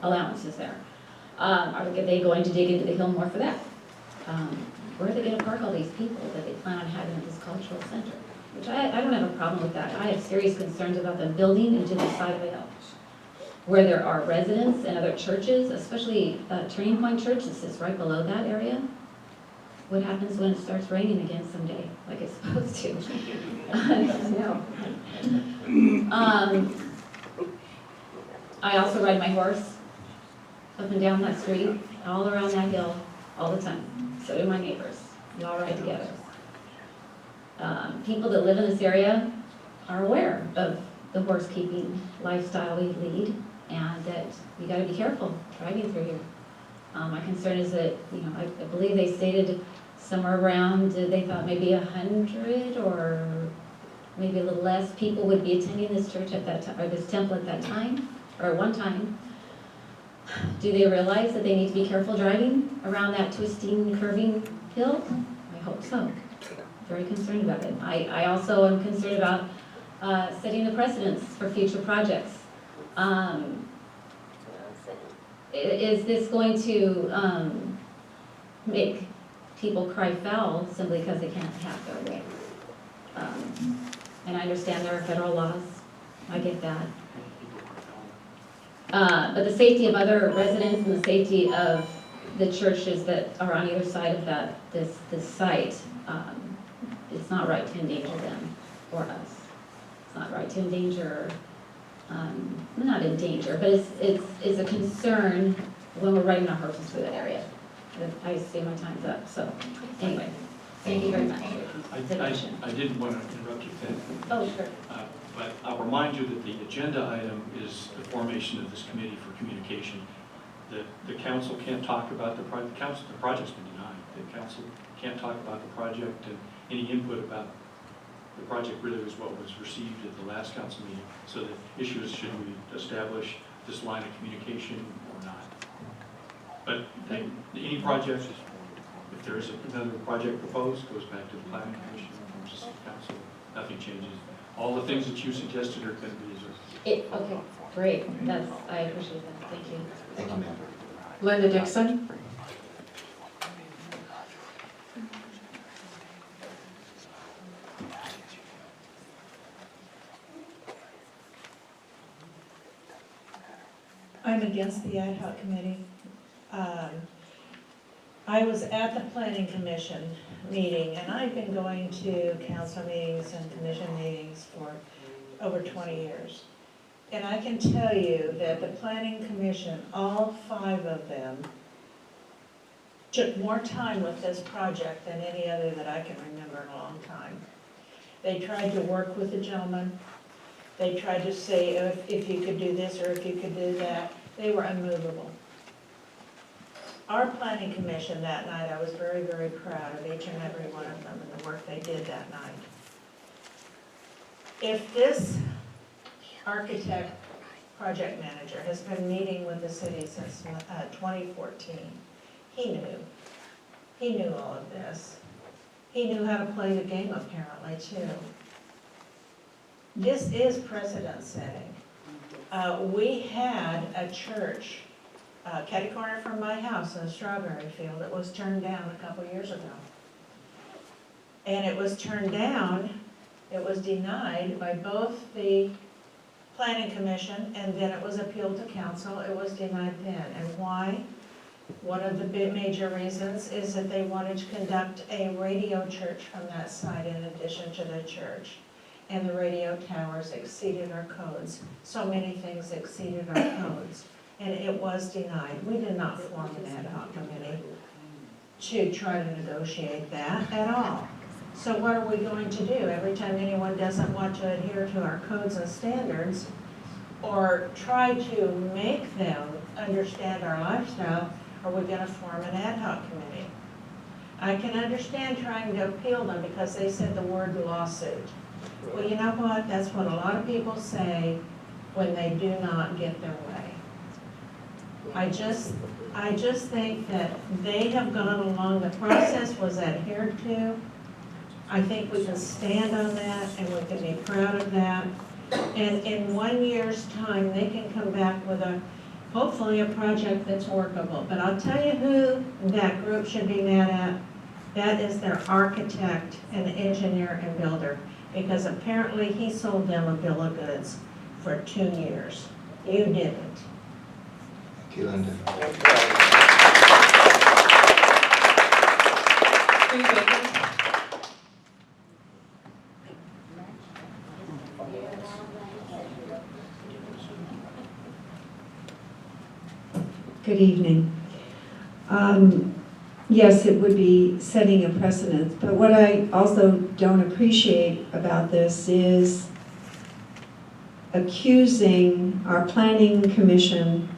allowances there. Are they going to dig into the hill more for that? Where are they gonna park all these people that they plan on having at this cultural center? Which I don't have a problem with that. I have serious concerns about them building into the side of the hill, where there are residents and other churches, especially Turning Point Church that sits right below that area. What happens when it starts raining again someday, like it's supposed to? No. I also ride my horse up and down that street, all around that hill, all the time. So do my neighbors. We all ride together. People that live in this area are aware of the horse keeping lifestyle we lead, and that we gotta be careful driving through here. My concern is that, I believe they stated somewhere around, they thought maybe 100 or maybe a little less people would be attending this church at that time, or this temple at that time, or at one time. Do they realize that they need to be careful driving around that twisting, curving hill? I hope so. Very concerned about it. I also am concerned about setting the precedents for future projects. Is this going to make people cry foul simply because they can't have their way? And I understand there are federal laws. I get that. But the safety of other residents and the safety of the churches that are on either side of this site, it's not right to endanger them or us. It's not right to endanger, not endanger, but it's a concern when we're riding our horses through that area. I see my time's up, so anyway, thank you very much. I didn't want to interrupt you, Ted. Oh, sure. But I'll remind you that the agenda item is the formation of this committee for communication. The council can't talk about the project. The project's been denied. The council can't talk about the project, and any input about the project really was what was received at the last council meeting. So the issue is, should we establish this line of communication or not? But any project, if there is another project proposed, goes back to the planning commission, comes to the council. Nothing changes. All the things that you suggested are going to be reserved. Okay, great. I appreciate that. Thank you. Thank you, ma'am. Linda Dixon. I'm against the ad hoc committee. I was at the planning commission meeting, and I've been going to council meetings and commission meetings for over 20 years. And I can tell you that the planning commission, all 5 of them, took more time with this project than any other that I can remember in a long time. They tried to work with the gentleman. They tried to say if you could do this or if you could do that. They were unmovable. Our planning commission that night, I was very, very proud of each and every one of them and the work they did that night. If this architect project manager has been meeting with the city since 2014, he knew all of this. He knew how to play the game apparently too. This is precedent setting. We had a church catty corner from my house in the strawberry field. It was turned down a couple years ago. And it was turned down, it was denied by both the planning commission and then it was appealed to council. It was denied then. And why? One of the big major reasons is that they wanted to conduct a radio church from that site in addition to the church. And the radio towers exceeded our codes. So many things exceeded our codes. And it was denied. We did not form an ad hoc committee to try to negotiate that at all. So what are we going to do? Every time anyone doesn't want to adhere to our codes and standards or try to make them understand our lifestyle, are we going to form an ad hoc committee? I can understand trying to appeal them because they said the word lawsuit. Well, you know what? That's what a lot of people say when they do not get their way. I just think that they have gone along, the process was adhered to. I think we can stand on that and we can be proud of that. And in 1 year's time, they can come back with hopefully a project that's workable. But I'll tell you who that group should be mad at. That is their architect and engineer and builder, because apparently he sold them a bill of goods for 2 years. You didn't. Thank you, Linda. Steve Bacon. Good evening. Yes, it would be setting a precedent, but what I also don't appreciate about this is accusing our planning commission,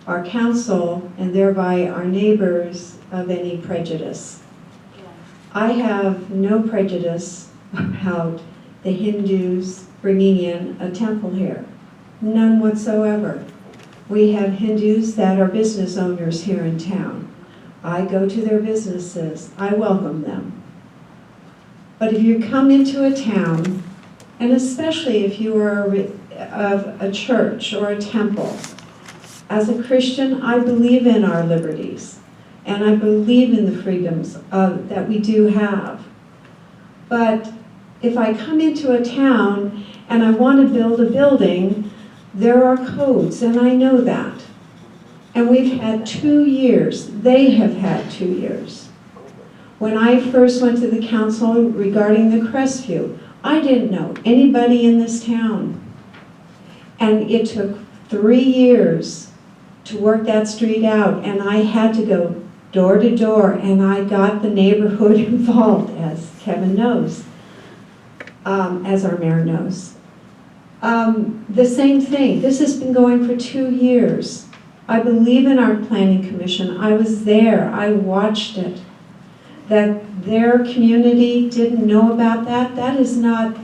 our council, and thereby our neighbors of any prejudice. I have no prejudice about the Hindus bringing in a temple here. None whatsoever. We have Hindus that are business owners here in town. I go to their businesses. I welcome them. But if you come into a town, and especially if you are of a church or a temple, as a Christian, I believe in our liberties, and I believe in the freedoms that we do have. But if I come into a town and I want to build a building, there are codes, and I know that. And we've had 2 years. They have had 2 years. When I first went to the council regarding the Crestview, I didn't know anybody in this town. And it took 3 years to work that street out, and I had to go door to door, and I got the neighborhood involved, as Kevin knows, as our mayor knows. The same thing. This has been going for 2 years. I believe in our planning commission. I was there. I watched it. That their community didn't know about that, that is not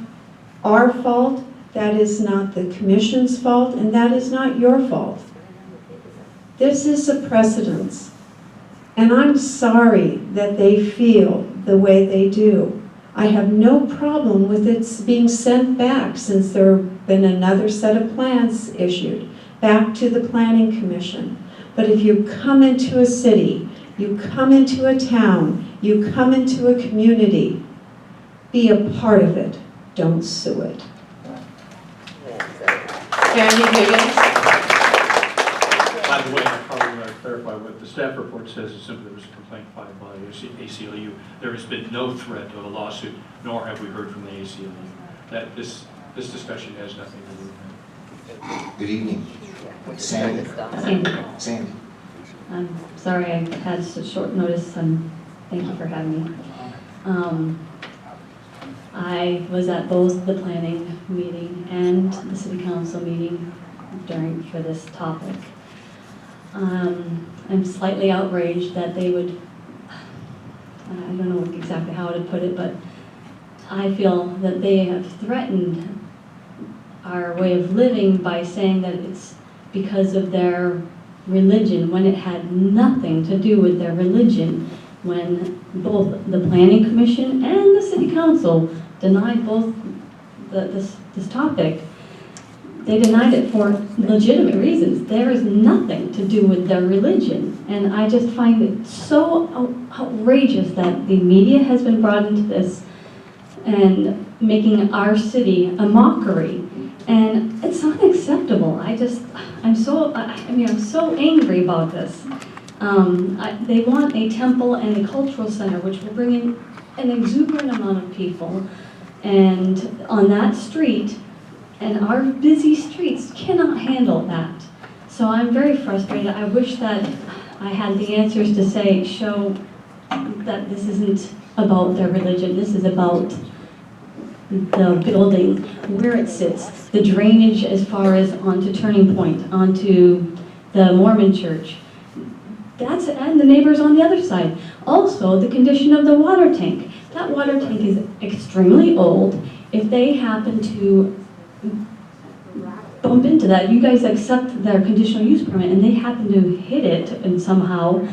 our fault. That is not the commission's fault, and that is not your fault. This is a precedence. And I'm sorry that they feel the way they do. I have no problem with it being sent back, since there have been another set of plans issued, back to the Planning Commission. But if you come into a city, you come into a town, you come into a community, be a part of it, don't sue it. Andy Higgins. By the way, I probably want to clarify what the staff report says is simply there was a complaint filed by the ACLU. There has been no threat of a lawsuit, nor have we heard from the ACLU. That this discussion has nothing to do with that. Good evening. Sandy. Sandy. I'm sorry I had such short notice, and thank you for having me. I was at both the planning meeting and the city council meeting for this topic. I'm slightly outraged that they would, I don't know exactly how to put it, but I feel that they have threatened our way of living by saying that it's because of their religion, when it had nothing to do with their religion, when both the planning commission and the city council denied both this topic. They denied it for legitimate reasons. There is nothing to do with their religion. And I just find it so outrageous that the media has been brought into this and making our city a mockery. And it's unacceptable. I'm so angry about this. They want a temple and a cultural center, which will bring in an exuberant amount of people. And on that street, and our busy streets cannot handle that. So I'm very frustrated. I wish that I had the answers to show that this isn't about their religion. This is about the building, where it sits, the drainage as far as onto Turning Point, onto the Mormon church. And the neighbors on the other side. Also, the condition of the water tank. That water tank is extremely old. If they happen to bump into that, you guys accept their conditional use permit, and they happen to hit it and somehow,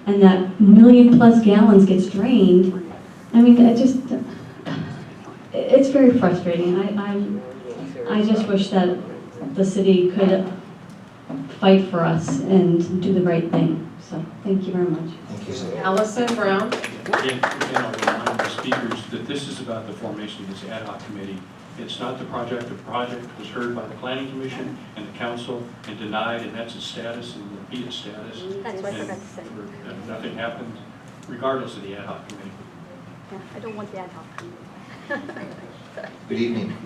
and that 1 million+ gallons gets drained. I mean, it's very frustrating. I just wish that the city could fight for us and do the right thing. So, thank you very much. Thank you, Sandy. Allison Brown. Again, I'll remind the speakers that this is about the formation of this ad hoc committee. It's not the project. The project was heard by the planning commission and the council and denied, and that's its status and will be its status. That's what I And forgot to say. nothing happened regardless of the ad hoc committee. Yeah, I don't want the ad hoc committee. Good evening.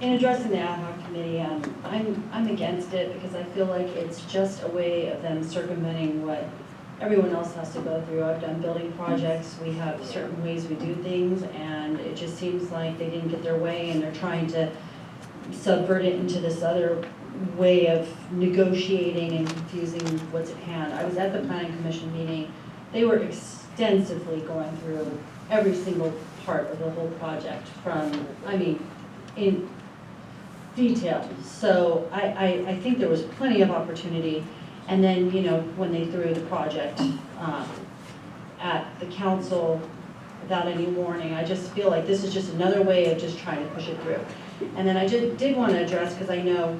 In addressing the ad hoc committee, I'm against it because I feel like it's just a way of them circumventing what everyone else has to go through. I've done building projects, we have certain ways we do things, and it just seems like they didn't get their way and they're trying to subvert it into this other way of negotiating and confusing what's at hand. I was at the planning commission meeting. They were extensively going through every single part of the whole project from, in detail. So I think there was plenty of opportunity. And then, when they threw the project at the council without any warning, I just feel like this is just another way of just trying to push it through. And then I did want to address, because I know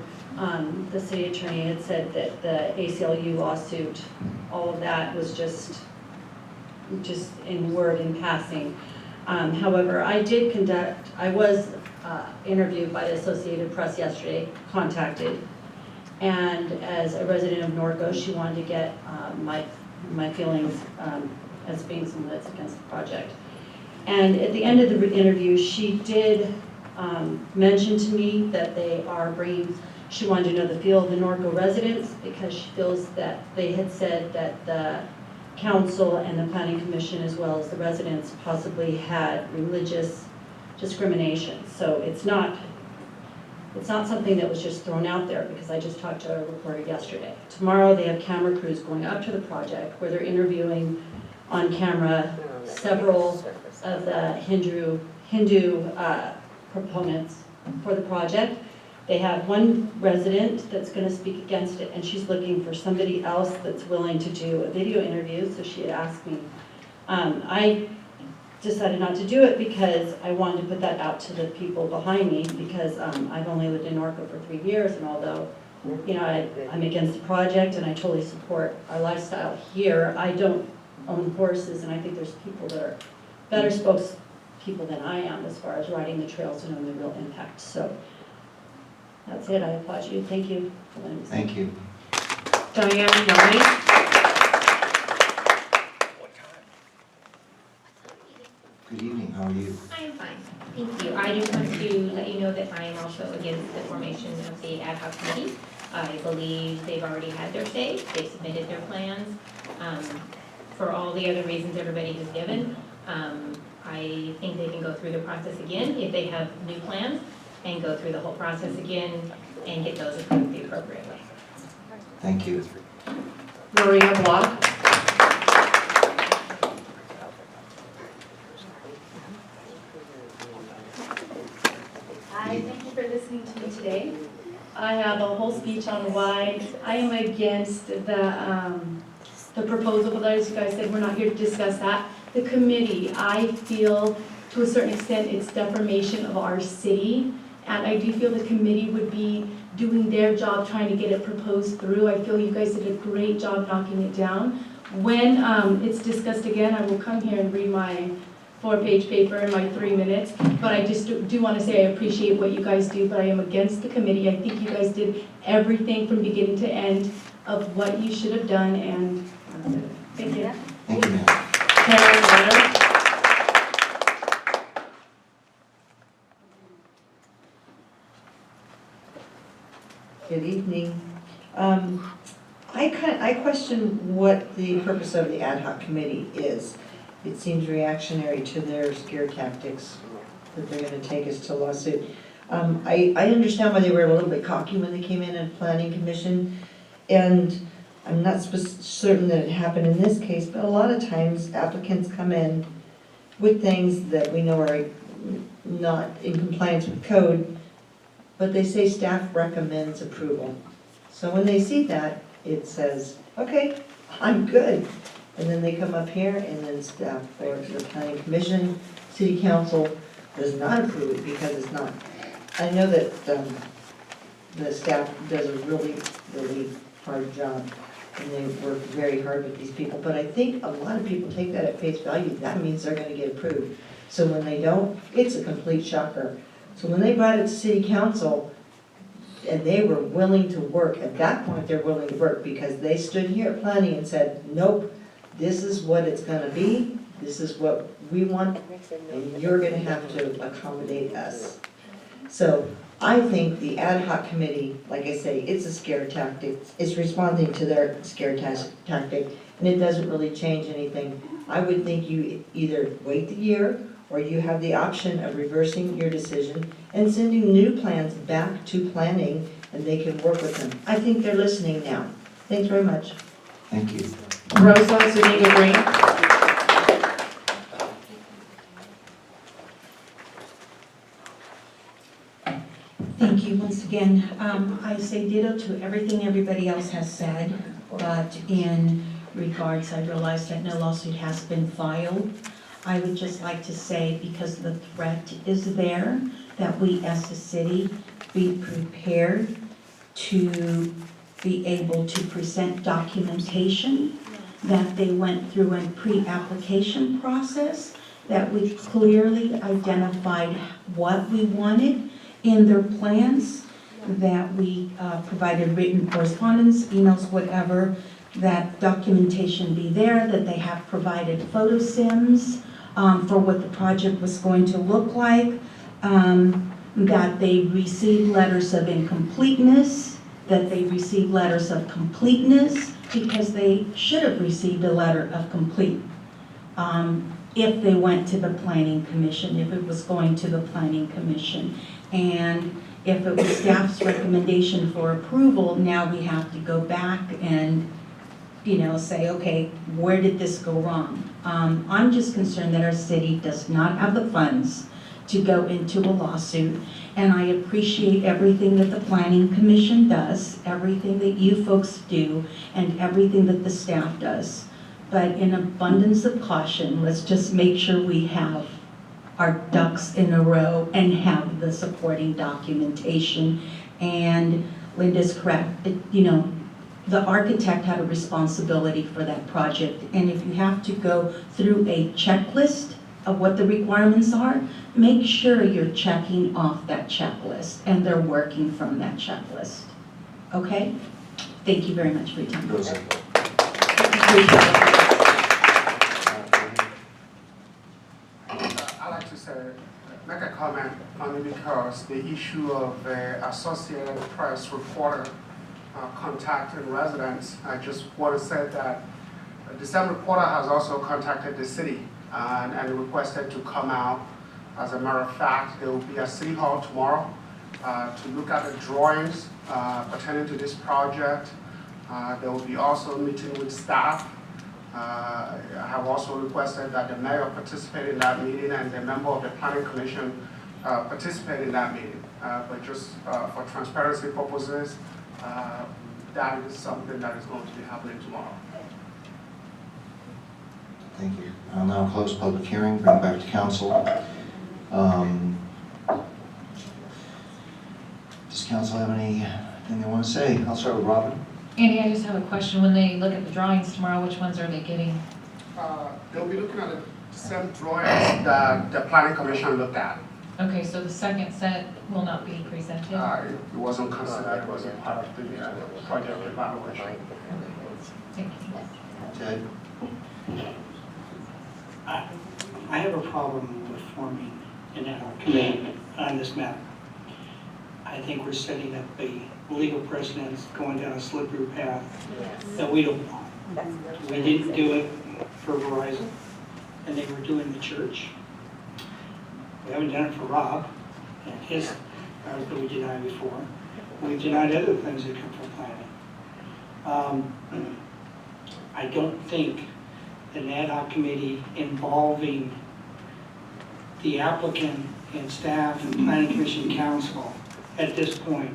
the city attorney had said that the ACLU lawsuit, all of that was just in word, in passing. However, I was interviewed by the Associated Press yesterday, contacted, and as a resident of Norco, she wanted to get my feelings as being someone that's against the project. And at the end of the interview, she did mention to me that she wanted to know the feel of the Norco residents, because she feels that they had said that the council and the planning commission, as well as the residents, possibly had religious discrimination. So it's not something that was just thrown out there, because I just talked to a reporter yesterday. Tomorrow they have camera crews going up to the project where they're interviewing on camera several of the Hindu proponents for the project. They have one resident that's going to speak against it, and she's looking for somebody else that's willing to do a video interview, so she had asked me. I decided not to do it because I wanted to put that out to the people behind me, because I've only lived in Norco for 3 years, and although I'm against the project and I totally support our lifestyle here, I don't own horses, and I think there's people that are better spokespeople than I am as far as riding the trails and knowing the real impact. So that's it. I applaud you. Thank you for letting me speak. Thank you. Diane Young. Good evening, how are you? I am fine, thank you. I just want to let you know that I am also against the formation of the ad hoc committee. I believe they've already had their say, they submitted their plans. For all the other reasons everybody has given, I think they can go through the process again if they have new plans, and go through the whole process again and get those approved the appropriate way. Thank you. Maria Block. Hi, thank you for listening to me today. I have a whole speech on why I am against the proposal, but as you guys said, we're not here to discuss that. The committee, I feel to a certain extent it's defamation of our city, and I do feel the committee would be doing their job trying to get it proposed through. I feel you guys did a great job knocking it down. When it's discussed again, I will come here and read my 4-page paper in my 3 minutes, but I just do want to say I appreciate what you guys do, but I am against the committee. I think you guys did everything from beginning to end of what you should have done, and thank you. Thank you, ma'am. Karen Leonard. Good evening. I question what the purpose of the ad hoc committee is. It seems reactionary to their scare tactics that they're going to take us to lawsuit. I understand why they were a little bit cocky when they came in at planning commission, and I'm not certain that it happened in this case, but a lot of times applicants come in with things that we know are not in compliance with code, but they say staff recommends approval. So when they see that, it says, okay, I'm good. And then they come up here and then staff or the planning commission, city council does not approve it because it's not. I know that the staff does a really, really hard job, and they work very hard with these people. But I think a lot of people take that at face value. That means they're gonna get approved. So when they don't, it's a complete shocker. So when they brought it to city council, and they were willing to work, at that point, they're willing to work, because they stood here at planning and said, nope, this is what it's gonna be, this is what we want, and you're gonna have to accommodate us. So I think the ad hoc committee, like I say, it's a scare tactic, it's responding to their scare tactic, and it doesn't really change anything. I would think you either wait the year, or you have the option of reversing your decision and sending new plans back to planning, and they can work with them. I think they're listening now. Thanks very much. Thank you. Rosa Zuniga Green. Thank you once again. I say ditto to everything everybody else has said, but in regards, I realize that no lawsuit has been filed. I would just like to say, because the threat is there, that we as a city be prepared to be able to present documentation, that they went through a pre-application process, that we clearly identified what we wanted in their plans, that we provided written correspondence, emails, whatever, that documentation be there, that they have provided photo sims for what the project was going to look like, that they received letters of incompleteness, that they received letters of completeness, because they should have received a letter of complete if they went to the Planning Commission, if it was going to the Planning Commission. And if it was staff's recommendation for approval, now we have to go back and, you know, say, okay, where did this go wrong? I'm just concerned that our city does not have the funds to go into a lawsuit, and I appreciate everything that the Planning Commission does, everything that you folks do, and everything that the staff does. But in abundance of caution, let's just make sure we have our ducks in a row and have the supporting documentation. And Linda's correct, you know, the architect had a responsibility for that project, and if you have to go through a checklist of what the requirements are, make sure you're checking off that checklist and they're working from that checklist. Okay? Thank you very much for your time. Rosa. I'd like to say, make a comment only because the issue of Associated Press reporter contacting residents. I just want to say that the same reporter has also contacted the city and requested to come out. As a matter of fact, they will be at City Hall tomorrow to look at the drawings pertaining to this project. They will be also meeting with staff. I have also requested that the mayor participate in that meeting and the member of the planning commission participate in that meeting. But just for transparency purposes, that is something that is going to be happening tomorrow. Thank you. I'll now close public hearing, bring it back to council. Does council have anything they want to say? I'll start with Robin. Andy, I just have a question. When they look at the drawings tomorrow, which ones are they getting? They'll be looking at the same drawings that the planning commission looked at. Okay, so the second set will not be presented? It wasn't considered, it wasn't part of the project evaluation. Thank you. Ted? I have a problem with forming an ad hoc committee on this matter. I think we're setting up a legal precedent, going down a slippery path that we don't want. We didn't do it for Verizon, and they were doing the church. We haven't done it for Rob and his, that we denied before. We've denied other things that come from planning. I don't think an ad hoc committee involving the applicant and staff and planning commission council at this point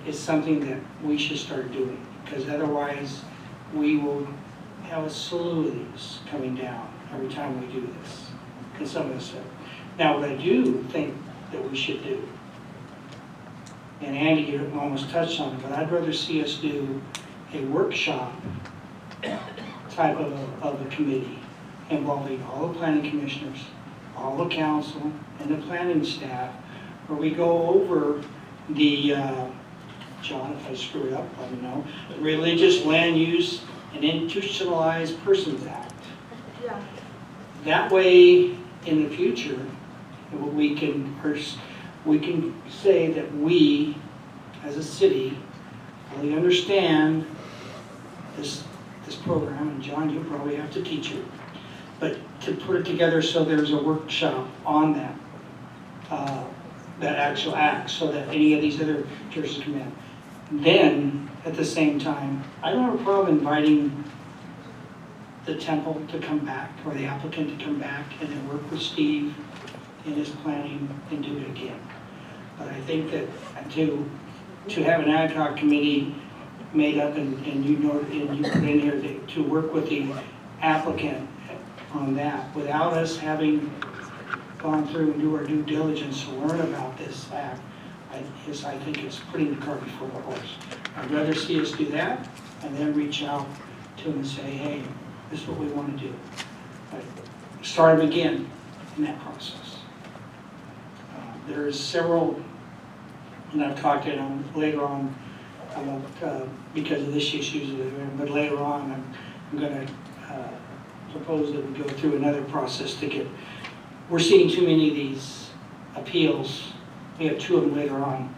is something that we should start doing, because otherwise we will have a slew of these coming down every time we do this, and some of this stuff. Now, what I do think that we should do and Andy, you almost touched on it, but I'd rather see us do a workshop type of a committee involving all the planning commissioners, all the council, and the planning staff, where we go over the, John, if I screw it up, let me know, the Religious Land Use and Institutionalized Persons Act. Yeah. That way, in the future, we can say that we, as a city, really understand this program, and John, you probably have to teach it, but to put it together so there's a workshop on that actual act, so that any of these other churches come in. Then, at the same time, I don't have a problem inviting the temple to come back, or the applicant to come back, and then work with Steve in his planning and do it again. But I think that to have an ad hoc committee made up, and you put in here to work with the applicant on that, without us having gone through and do our due diligence to learn about this act, I think it's putting the cart before the horse. I'd rather see us do that, and then reach out to them and say, hey, this is what we want to do. Start them again in that process. There's several, and I've talked to them later on about, because of this issue, but later on I'm going to propose that we go through another process to get, we're seeing too many of these appeals. We have 2 of them later on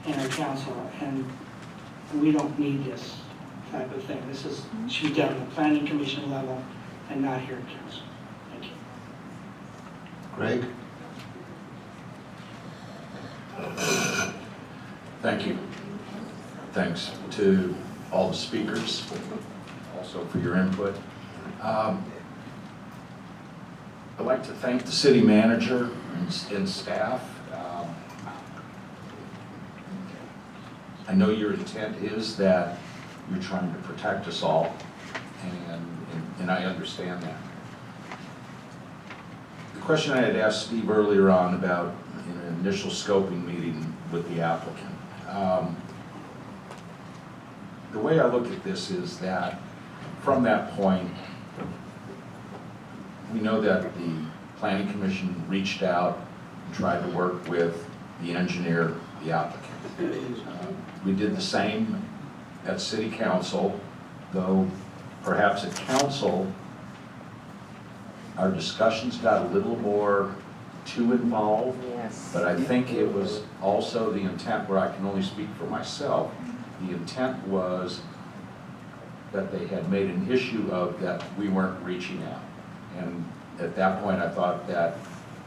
in our council, and we don't need this type of thing. This should be done at the planning commission level and not here at council. Thank you. Greg? Thank you. Thanks to all the speakers, also for your input. I'd like to thank the city manager and staff. I know your intent is that you're trying to protect us all, and I understand that. The question I had asked Steve earlier on about an initial scoping meeting with the applicant. The way I look at this is that from that point, we know that the Planning Commission reached out and tried to work with the engineer, the applicant. We did the same at City Council, though perhaps at Council, our discussions got a little more too involved. Yes. But I think it was also the intent, where I can only speak for myself, the intent was that they had made an issue of that we weren't reaching out. And at that point, I thought that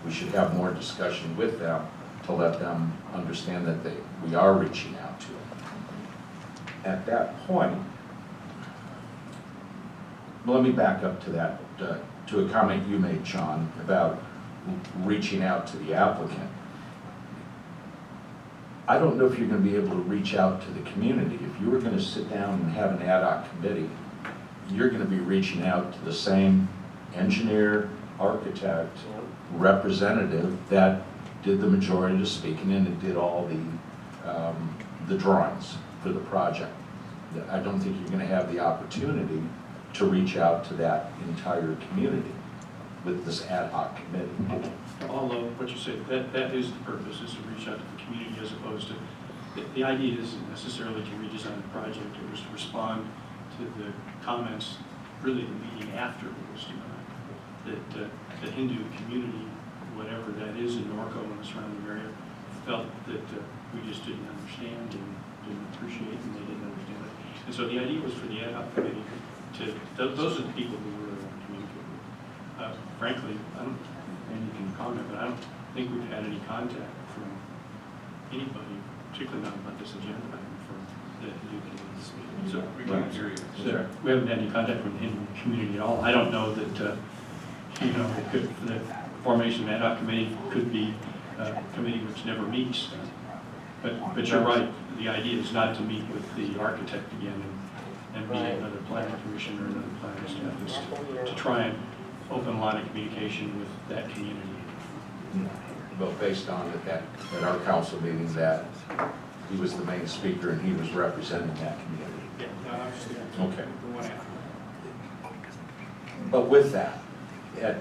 we should have more discussion with them to let them understand that we are reaching out to them. At that point, well, let me back up to that, to a comment you made, John, about reaching out to the applicant. I don't know if you're going to be able to reach out to the community. If you were going to sit down and have an ad hoc committee, you're going to be reaching out to the same engineer, architect, representative that did the majority of the speaking and did all the drawings for the project. I don't think you're going to have the opportunity to reach out to that entire community with this ad hoc committee. Although what you say, that is the purpose, is to reach out to the community, as opposed to, the idea isn't necessarily to redesign the project, it was to respond to the comments, really the meeting after it was denied, that the Hindu community, whatever that is in Norco and the surrounding area, felt that we just didn't understand and didn't appreciate, and they didn't understand it. And so the idea was for the ad hoc committee to, those are the people who were communicating with. Frankly, and you can comment, but I don't think we've had any contact from anybody, particularly not about this agenda item, from the Hindu community. So we can't hear you. So we haven't had any contact from the Hindu community at all. I don't know that, the formation of an ad hoc committee could be a committee which never meets. But you're right, the idea is not to meet with the architect again and meet another planning commission or another planning staff, is to try and open a line of communication with that community. Well, based on at our council meeting, that He was the main speaker and he was representing that community. Yeah, no, I was just Okay. the one after. But with that, at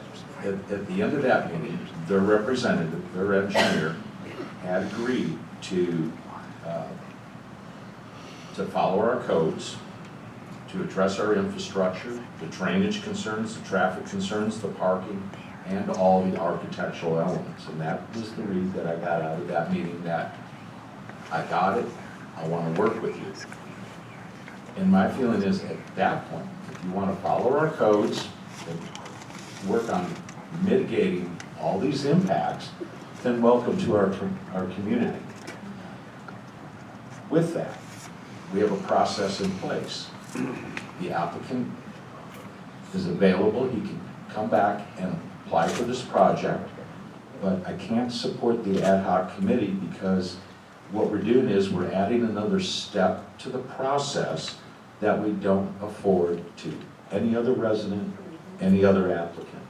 the end of that meeting, their representative, their engineer, had agreed to follow our codes, to address our infrastructure, the drainage concerns, the traffic concerns, the parking, and all the architectural elements. And that was the read that I got out of that meeting, that I got it, I want to work with you. And my feeling is, at that point, if you want to follow our codes and work on mitigating all these impacts, then welcome to our community. With that, we have a process in place. The applicant is available, he can come back and apply for this project, but I can't support the ad hoc committee because what we're doing is we're adding another step to the process that we don't afford to any other resident, any other applicant.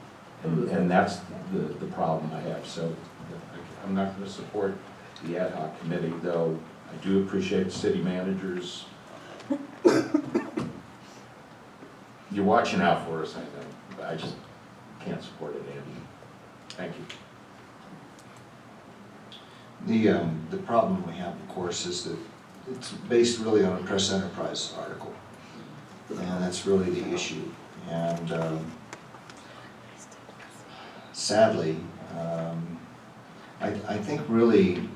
And that's the problem I have. So I'm not going to support the ad hoc committee, though I do appreciate the city managers. You're watching out for us, I know, but I just can't support it, Andy. Thank you. The problem we have, of course, is that it's based really on a press enterprise article. And that's really the issue. And sadly, I think really,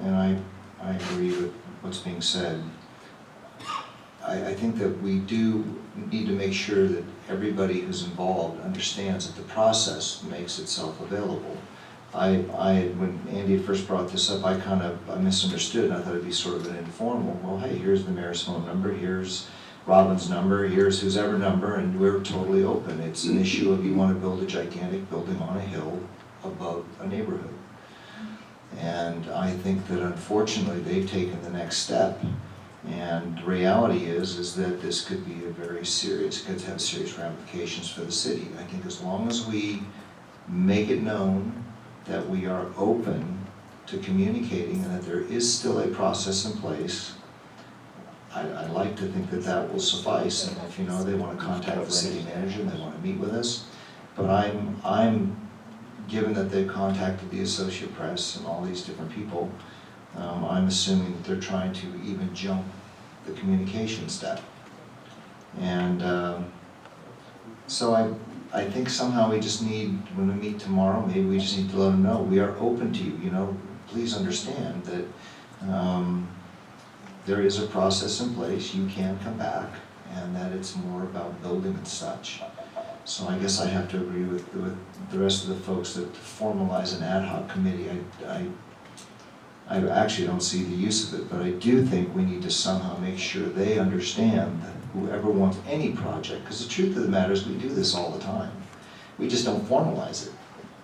and I agree with what's being said, I think that we do need to make sure that everybody who's involved understands that the process makes itself available. When Andy first brought this up, I misunderstood, and I thought it'd be sort of an informal, well, hey, here's the mayor's phone number, here's Robin's number, here's whose ever number, and we're totally open. It's an issue of you want to build a gigantic building on a hill above a neighborhood. And I think that unfortunately they've taken the next step. And the reality is that this could be could have serious ramifications for the city. I think as long as we make it known that we are open to communicating and that there is still a process in place, I like to think that that will suffice. And if they want to contact the city manager and they want to meet with us, but I'm given that they've contacted the Associated Press and all these different people, I'm assuming that they're trying to even jump the communication step. And so I think somehow we just need, when we meet tomorrow, maybe we just need to let them know, we are open to you, please understand that there is a process in place, you can come back, and that it's more about building and such. So I guess I have to agree with the rest of the folks that to formalize an ad hoc committee, I actually don't see the use of it, but I do think we need to somehow make sure they understand that whoever wants any project, because the truth of the matter is we do this all the time. We just don't formalize it.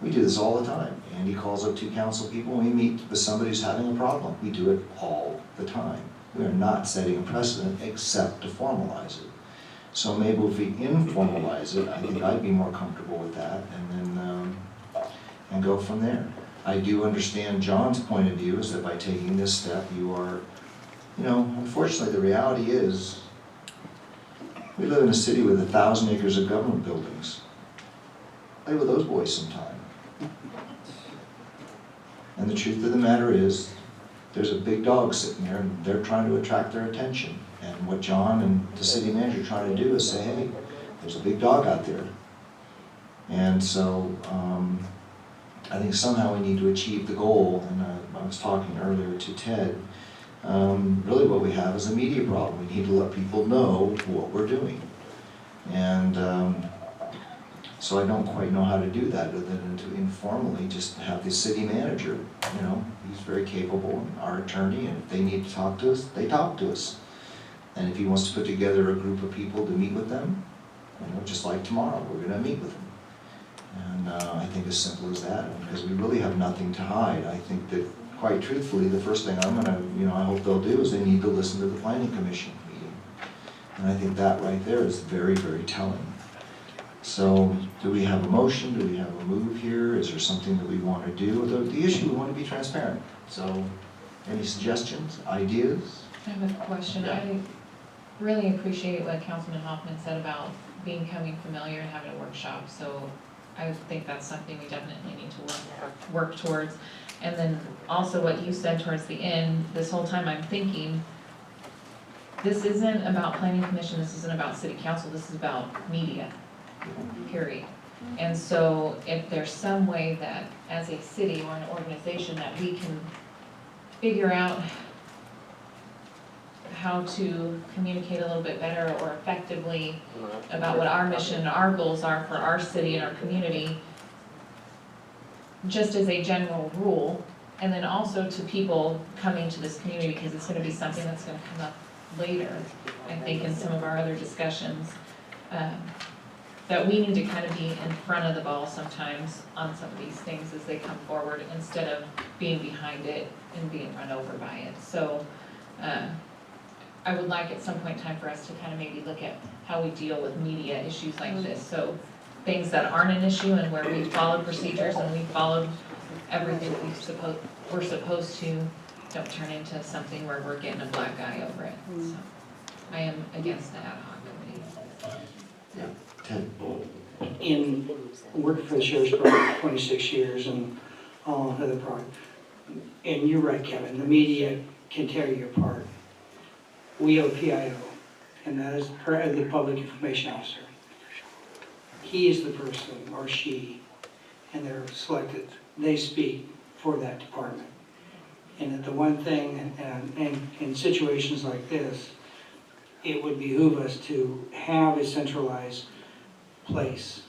We do this all the time. Andy calls up 2 council people, we meet with somebody who's having a problem. We do it all the time. We are not setting a precedent except to formalize it. So maybe if we informalize it, I think I'd be more comfortable with that, and then and go from there. I do understand John's point of view is that by taking this step, you are, unfortunately the reality is, we live in a city with 1,000 acres of government buildings. Play with those boys sometime. And the truth of the matter is, there's a big dog sitting there and they're trying to attract their attention. And what John and the city manager are trying to do is say, hey, there's a big dog out there. And so I think somehow we need to achieve the goal, and I was talking earlier to Ted, really what we have is a media problem. We need to let people know what we're doing. And so I don't quite know how to do that other than to informally just have the city manager, he's very capable, and our attorney, and if they need to talk to us, they talk to us. And if he wants to put together a group of people to meet with them, just like tomorrow, we're going to meet with them. And I think as simple as that, because we really have nothing to hide. I think that, quite truthfully, the first thing I'm going to, I hope they'll do is they need to listen to the Planning Commission meeting. And I think that right there is very, very telling. So, do we have a motion? Do we have a move here? Is there something that we want to do? The issue, we want to be transparent. So, Any suggestions, ideas? I have a question. Yeah. I really appreciate what Councilman Hoffman said about becoming familiar and having a workshop, so I think that's something we definitely need to work towards. And then also what you said towards the end, this whole time I'm thinking, this isn't about planning commission, this isn't about city council, this is about media, period. And so if there's some way that as a city or an organization that we can figure out how to communicate a little bit better or effectively about what our mission, our goals are for our city and our community, just as a general rule, and then also to people coming to this community, because it's gonna be something that's gonna come up later, I think, in some of our other discussions, that we need to kind of be in front of the ball sometimes on some of these things as they come forward, instead of being behind it and being run over by it. So, I would like at some point in time for us to kind of maybe look at how we deal with media issues like this. So things that aren't an issue and where we followed procedures and we followed everything we're supposed to, don't turn into something where we're getting a black eye over it. So I am against the ad hoc committee. Ted? In working for the sheriff's department for 26 years and all other part, and you're right, Kevin, the media can tear you apart. We have a PIO, and that is the public information officer. He is the person, or she, and they're selected, they speak for that department. And that the one thing, and in situations like this, it would behoove us to have a centralized place.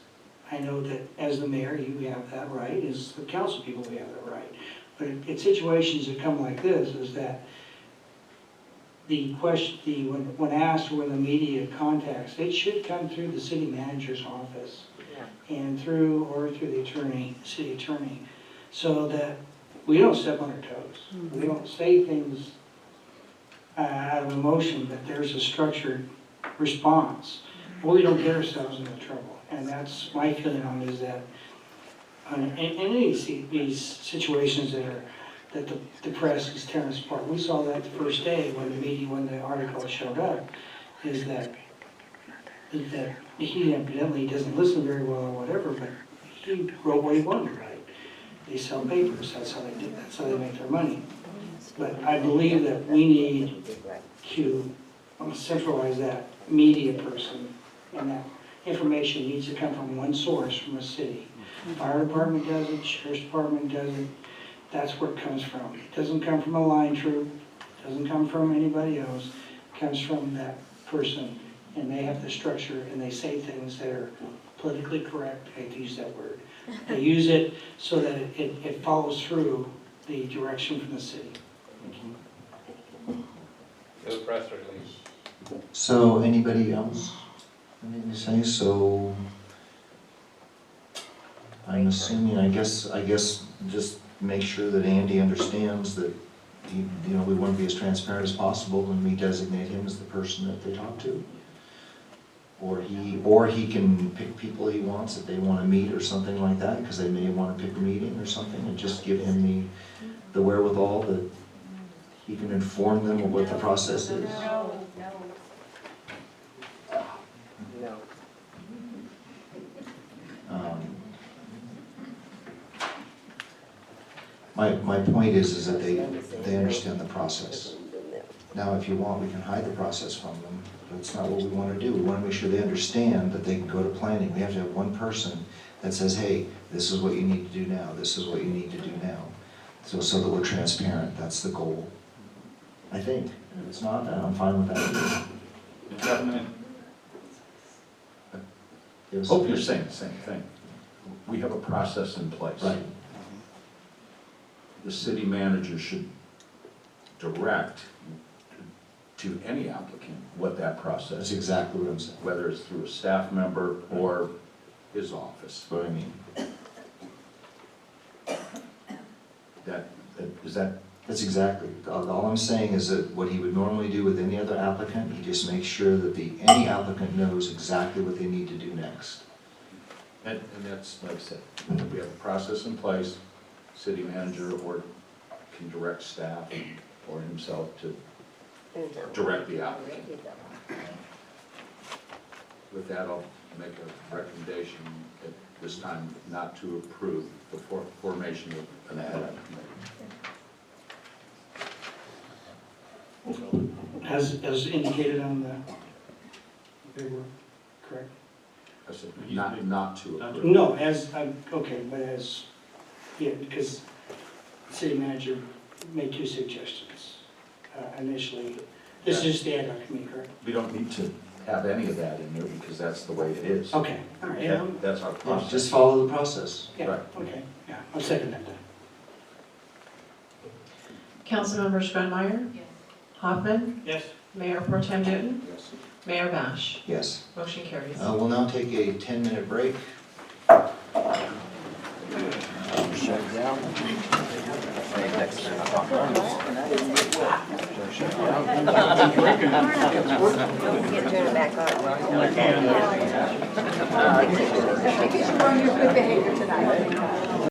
I know that as the mayor, you have that right, as the council people, we have that right. But in situations that come like this, is that the question, when asked or when the media contacts, it should come through the city manager's office and through the attorney, city attorney, so that we don't step on our toes. We don't say things out of emotion, but there's a structured response. Or we don't get ourselves into trouble. And that's my feeling on it, is that in any of these situations that the press is tearing us apart. We saw that the first day when the article showed up, is that he evidently doesn't listen very well or whatever, but he wrote what he wanted to write. They sell papers, that's how they do, that's how they make their money. But I believe that we need to centralize that media person, and that information needs to come from one source, from a city. Fire department does it, sheriff's department does it. That's where it comes from. It doesn't come from a line troop, it doesn't come from anybody else. It comes from that person, and they have the structure, and they say things that are politically correct. I hate to use that word. They use it so that it follows through the direction from the city. No press release. So anybody else? Anything to say? So I'm assuming, I guess just make sure that Andy understands that we want to be as transparent as possible when we designate him as the person that they talk to. Or he can pick people he wants if they want to meet or something like that, because they may want to pick a meeting or something, and just give him the wherewithal that he can inform them of what the process is. My point is that they understand the process. Now, if you want, we can hide the process from them, but it's not what we want to do. We want to make sure they understand that they can go to planning. We have to have one person that says, hey, this is what you need to do now, this is what you need to do now. So that we're transparent, that's the goal. I think. If it's not, then I'm fine with that. Hope you're saying the same thing. We have a process in place. Right. The city manager should direct to any applicant what that process is. That's exactly what I'm saying. Whether it's through a staff member or his office. That's what I mean. That's exactly. All I'm saying is that what he would normally do with any other applicant, he just makes sure that any applicant knows exactly what they need to do next. And that's, like I said, we have a process in place, city manager or can direct staff or himself to direct the applicant. With that, I'll make a recommendation at this time not to approve the formation of an ad hoc committee. As indicated on the paperwork, correct? I said not to approve. No, okay, but yeah, because the city manager made two suggestions initially. This is just the ad hoc committee, correct? We don't need to have any of that in there because that's the way it is. Okay, all right, yeah, That's our process. Just follow the process. yeah, Right. okay, yeah, I'll second that then. Councilmember Schronemeyer? Yes. Hoffman? Yes. Mayor Pro Tem Newton? Yes. Mayor Bash? Yes. Motion carries. We'll now take a 10-minute break. Your good behavior tonight.